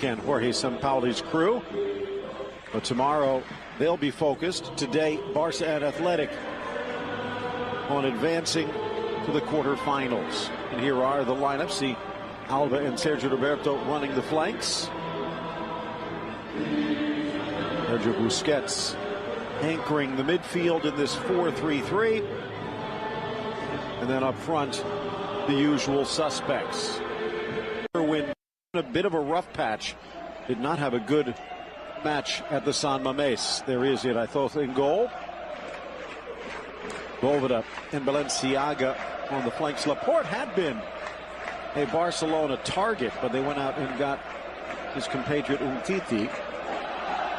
And Jorge Sampaoli's crew. But tomorrow they'll be focused. Today, Barca and Athletic on advancing to the quarterfinals. And here are the lineups. See Alba and Sergio Roberto running the flanks. Sergio Busquets anchoring the midfield in this 4-3-3. And then up front, the usual suspects. Win a bit of a rough patch. Did not have a good match at the San Mamés. There is it, I thought, in goal. Boveda and Balenciaga on the flanks. Laporte had been a Barcelona target, but they went out and got his compatriot Umtiti.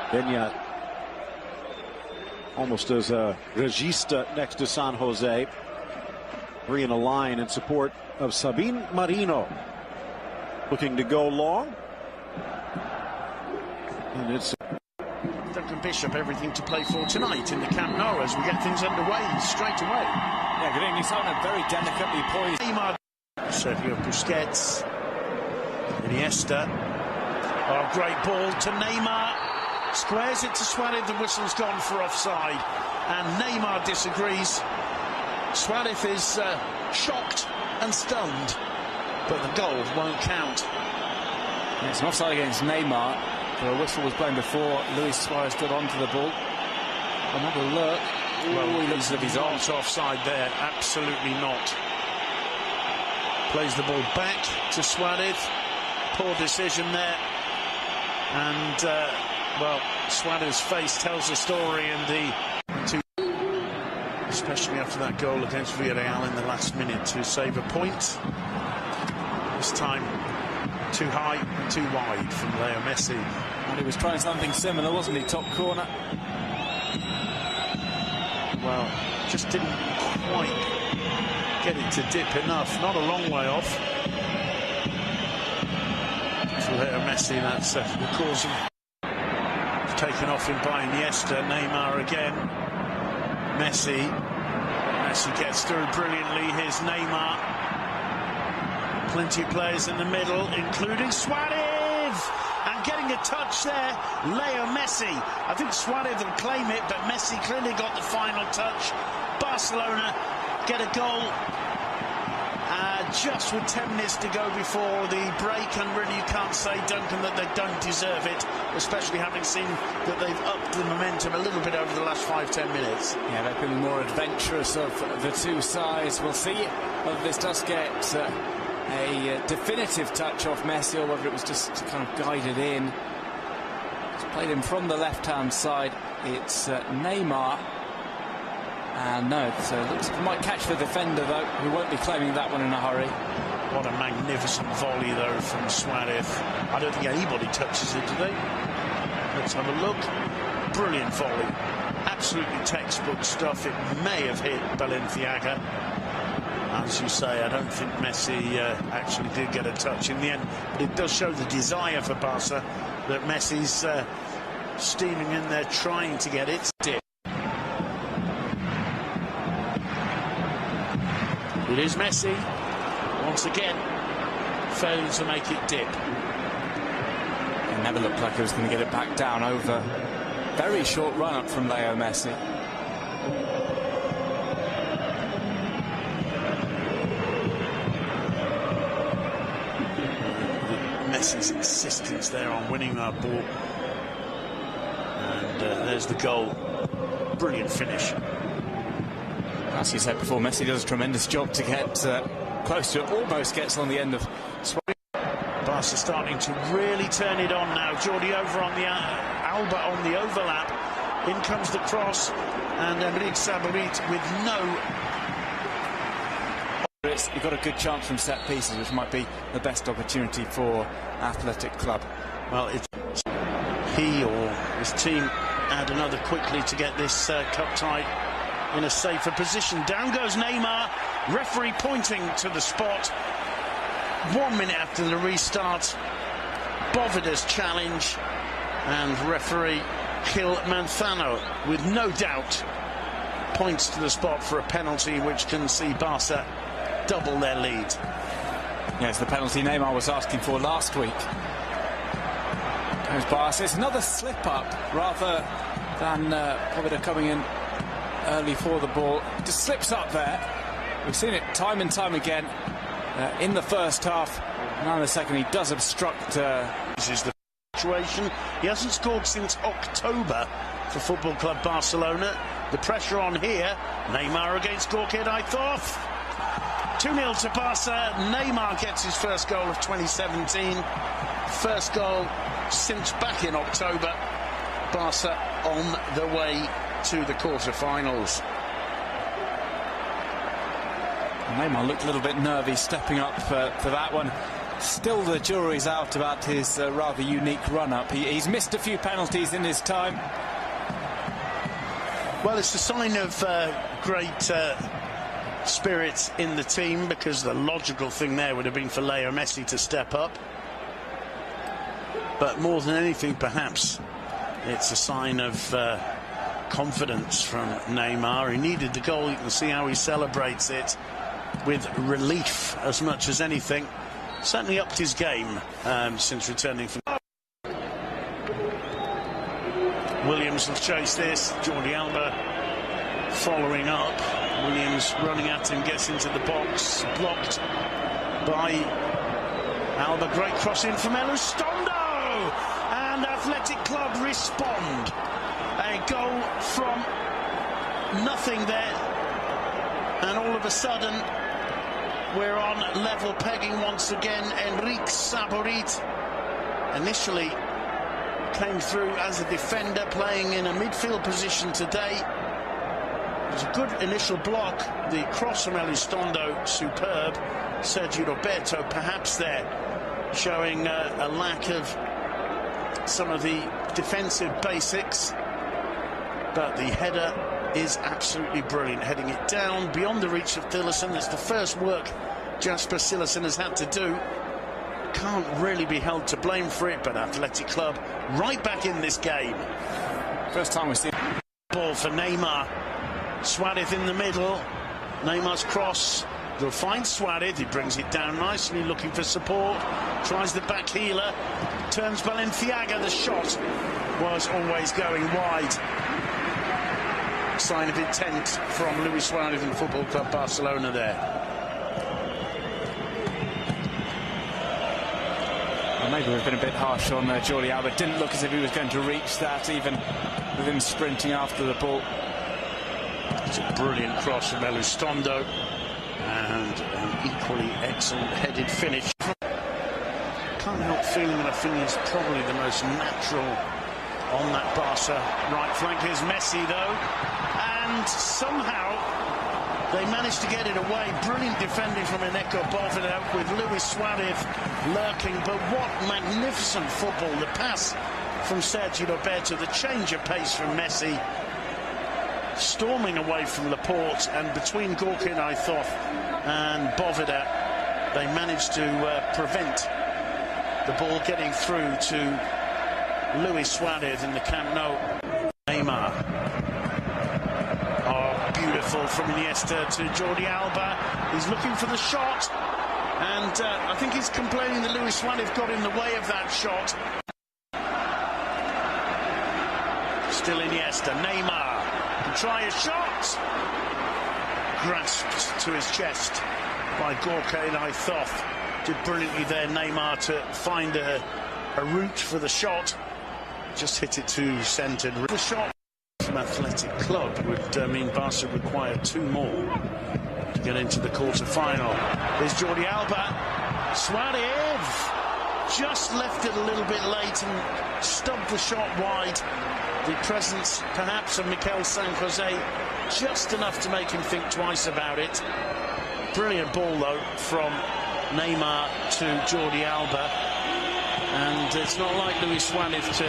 Beñat almost as a regista next to San Jose. Three in a line in support of Sabine Marino. Looking to go long. And it's Duncan Bishop, everything to play for tonight in the Camp Nou as we get things underway straight away. Yeah, good evening, Simon. Very delicately poised. Neymar, Sergio Busquets, Iniesta. Oh, great ball to Neymar. Squares it to Suarez. The whistle's gone for offside. And Neymar disagrees. Suarez is shocked and stunned. But the goal won't count. Yeah, it's an offside against Neymar. The whistle was blown before Luis Suarez got onto the ball. Another look. Well, he looks as if he's not offside there. Absolutely not. Plays the ball back to Suarez. Poor decision there. And, well, Suarez's face tells the story, and especially after that goal against Villarreal in the last minute to save a point. This time too high and too wide from Leo Messi. And he was trying something similar, wasn't he? Top corner. Well, just didn't quite get it to dip enough. Not a long way off. For Leo Messi, that's the cause of taken off him by Iniesta. Neymar again. Messi gets through brilliantly. Here's Neymar. Plenty of players in the middle, including Suarez. And getting a touch there, Leo Messi. I think Suarez will claim it, but Messi clearly got the final touch. Barcelona get a goal just with 10 minutes to go before the break, and really you can't say, Duncan, that they don't deserve it, especially having seen that they've upped the momentum a little bit over the last 5-10 minutes. Yeah, they've been more adventurous of the two sides. We'll see whether this does get a definitive touch off Messi, or whether it was just kind of guided in. It's played in from the left-hand side. It's Neymar. And no, it looks like it might catch the defender, though, who won't be claiming that one in a hurry. What a magnificent volley, though, from Suarez. I don't think anybody touches it today. Let's have a look. Brilliant volley. Absolutely textbook stuff. It may have hit Balenciaga. As you say, I don't think Messi actually did get a touch in the end. But it does show the desire for Barca that Messi's steaming in there trying to get it. It is Messi, once again, failing to make it dip. It never looked like he was going to get it back down over. Very short run-up from Leo Messi. Messi's insistence there on winning that ball. And there's the goal. Brilliant finish. As you said before, Messi does a tremendous job to get close to it. Almost gets on the end of Suarez. Barca starting to really turn it on now. Jordi over on the Alba on the overlap. In comes the cross, and Enrique Sabarit with no. You've got a good chance from set pieces, which might be the best opportunity for Athletic Club. Well, it's he or his team add another quickly to get this cup tie in a safer position. Down goes Neymar, referee pointing to the spot. 1 minute after the restart, Boveda's challenge, and referee Gil Manzano, with no doubt, points to the spot for a penalty which can see Barca double their lead. Yes, the penalty Neymar was asking for last week. Goes Barca. It's another slip-up rather than Boveda coming in early for the ball. Just slips up there. We've seen it time and time again in the first half. Now in the second, he does obstruct. This is the situation. He hasn't scored since October for Football Club Barcelona. The pressure on here. Neymar against Gorka Aithoff. 2-0 to Barca. Neymar gets his first goal of 2017. First goal since back in October. Barca on the way to the quarter-finals. Neymar looked a little bit nervy stepping up for that one. Still the jury's out about his rather unique run-up. He's missed a few penalties in his time. Well, it's a sign of great spirit in the team, because the logical thing there would have been for Leo Messi to step up. But more than anything, perhaps, it's a sign of confidence from Neymar. He needed the goal. You can see how he celebrates it with relief as much as anything. Certainly upped his game since returning from... Williams will chase this. Jordi Alba following up. Williams running at him, gets into the box. Blocked by Alba. Great cross in from Elustondo. And Athletic Club respond. A goal from nothing there. And all of a sudden, we're on level pegging once again. Enrique Saborit initially came through as a defender, playing in a midfield position today. It was a good initial block. The cross from Elustondo, superb. Sergio Roberto perhaps there showing a lack of some of the defensive basics. But the header is absolutely brilliant, heading it down beyond the reach of Tillerson. That's the first work Jasper Cillessen has had to do. Can't really be held to blame for it, but Athletic Club right back in this game. First time we've seen ball for Neymar. Suarez in the middle. Neymar's cross. They'll find Suarez. He brings it down nicely, looking for support. Tries the back heeler. Turns Balenciaga. The shot was always going wide. Sign of intent from Luis Suarez and Football Club Barcelona there. Well, maybe we've been a bit harsh on Jordi Alba. Didn't look as if he was going to reach that, even with him sprinting after the ball. It's a brilliant cross from Elustondo, and an equally excellent headed finish. Can't help feeling that I think he's probably the most natural on that Barca right flank. Here's Messi though, and somehow they managed to get it away. Brilliant defending from Eneko Boveda with Luis Suarez lurking, but what magnificent football. The pass from Sergio Roberto, the change of pace from Messi, storming away from Laporte, and between Gorka Aithoff and Boveda, they managed to prevent the ball getting through to Luis Suarez in the Camp Nou. Neymar. Oh, beautiful from Iniesta to Jordi Alba. He's looking for the shot, and I think he's complaining that Luis Suarez got in the way of that shot. Still Iniesta. Neymar can try a shot. Grasped to his chest by Gorka Aithoff. Did brilliantly there, Neymar, to find a route for the shot. Just hit it to centre. The shot from Athletic Club would mean Barca require 2 more to get into the quarter-final. There's Jordi Alba. Suarez just left it a little bit late and stubbed the shot wide. The presence, perhaps, of Mikel San Jose, just enough to make him think twice about it. Brilliant ball, though, from Neymar to Jordi Alba. And it's not like Luis Suarez to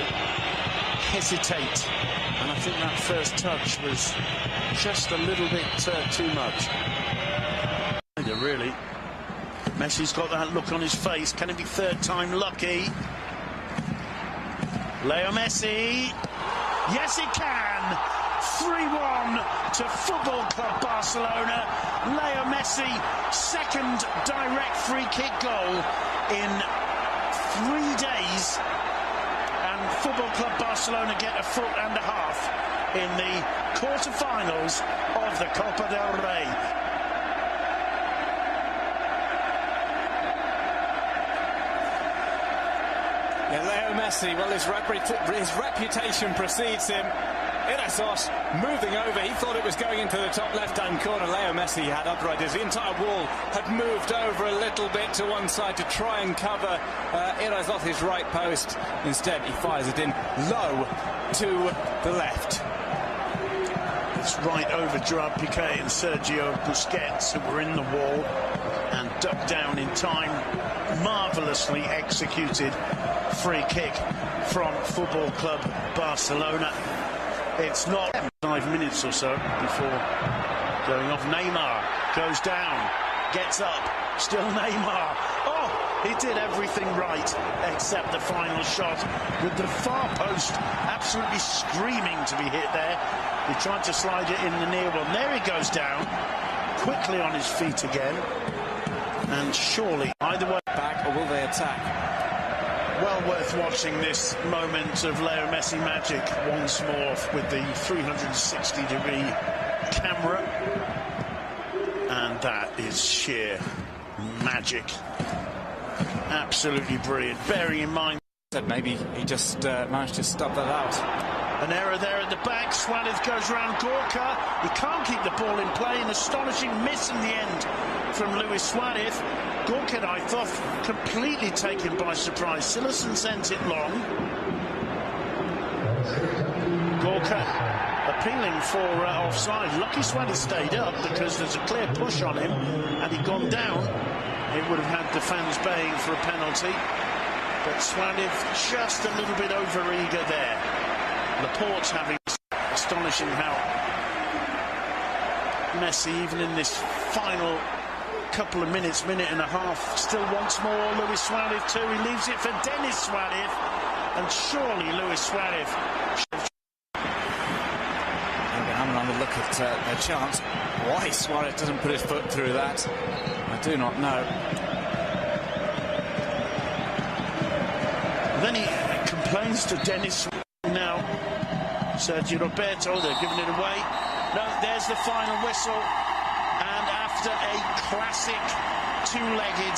hesitate. And I think that first touch was just a little bit too much. Really. Messi's got that look on his face. Can it be third time lucky? Leo Messi. Yes, it can. 3-1 to Football Club Barcelona. Leo Messi, second direct free kick goal in 3 days. And Football Club Barcelona get a foot and a half in the quarter-finals of the Copa del Rey. Yeah, Leo Messi, well, his reputation precedes him. Irazos moving over. He thought it was going into the top left-hand corner. Leo Messi had upright. The entire wall had moved over a little bit to one side to try and cover Irazos' right post. Instead, he fires it in low to the left. It's right over Gerard Piqué and Sergio Busquets, who were in the wall and ducked down in time. Marvellously executed free kick from Football Club Barcelona. It's not 5 minutes or so before going off. Neymar goes down, gets up, still Neymar. Oh, he did everything right except the final shot with the far post absolutely screaming to be hit there. He tried to slide it in the near one. There he goes down, quickly on his feet again. And surely, either way, Back, or will they attack? well worth watching this moment of Leo Messi magic once more with the 360-degree camera. And that is sheer magic. Absolutely brilliant. Bearing in mind That maybe he just managed to stub that out. an error there at the back. Suarez goes round Gorka. He can't keep the ball in play. An astonishing miss in the end from Luis Suarez. Gorka, I thought, completely taken by surprise. Silerson sent it long. Gorka appealing for offside. Lucky Suarez stayed up because there's a clear push on him. Had he gone down, it would have had the fans baying for a penalty. But Suarez just a little bit over-eager there. Laporte's having astonishing how Messi, even in this final couple of minutes, minute and a half, still wants more. Luis Suarez too. He leaves it for Denis Suarez, and surely Luis Suarez. Having another look at their chance. Why Suarez doesn't put his foot through that, I do not know. Then he complains to Denis. Now Sergio Roberto, they're giving it away. No, there's the final whistle. And after a classic two-legged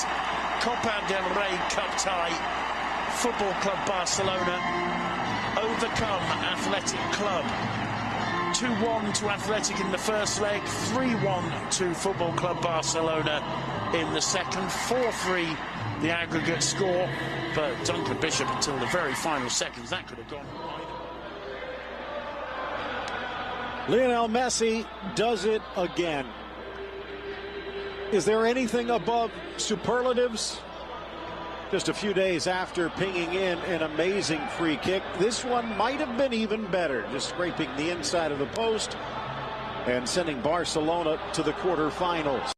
Copa del Rey Cup tie, Football Club Barcelona overcome Athletic Club. 2-1 to Athletic in the first leg, 3-1 to Football Club Barcelona in the second, 4-3 the aggregate score. But Duncan Bishop, until the very final seconds, that could have gone wide. Lionel Messi does it again. Is there anything above superlatives? Just a few days after pinging in an amazing free kick, this one might have been even better, just scraping the inside of the post and sending Barcelona to the quarterfinals.